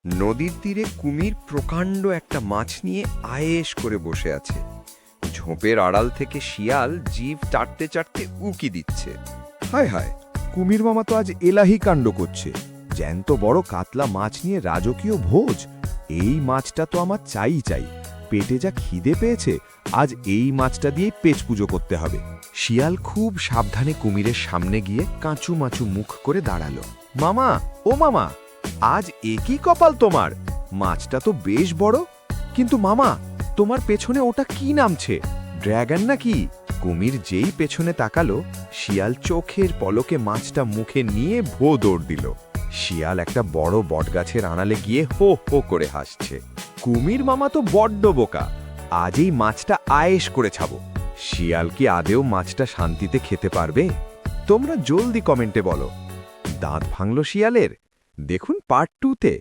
নদীর তীরে কুমির প্রকাণ্ড একটা মাছ নিয়ে আয়েশ করে বসে আছে। ঝোপের আড়াল থেকে শিয়াল জিভ চাটতে চাটতে উকি দিচ্ছে। হায় হায়, কুমির মামা তো আজ এলাহি কাণ্ড করছে। জ্যান্ত বড় কাতলা মাছ নিয়ে রাজকীয় ভোজ। এই মাছটা তো আমার চাই। পেটে যা খিদে পেয়েছে, আজ এই মাছটা দিয়েই পেট পুজো করতে হবে। শিয়াল খুব সাবধানে কুমিরের সামনে গিয়ে কাঁচু মাচু মুখ করে দাঁড়ালো। মামা, ও মামা, আজ একই কপাল তোমার। মাছটা তো বেশ বড়, কিন্তু মামা তোমার পেছনে ওটা কি নামছে? ড্র্যাগন নাকি? কুমির যেই পেছনে তাকালো, শিয়াল চোখের পলকে মাছটা মুখে নিয়ে ভো দৌড় দিল। শিয়াল একটা বড় বটগাছের আড়ালে গিয়ে হো হো করে হাসছে। কুমির মামা তো বড্ড বোকা, আজ এই মাছটা আয়েশ করে ছাবো। শিয়াল কি আদেও মাছটা শান্তিতে খেতে পারবে? তোমরা জলদি কমেন্টে বলো। দাঁত ভাঙল শিয়ালের? দেখুন পার্ট 2-তে।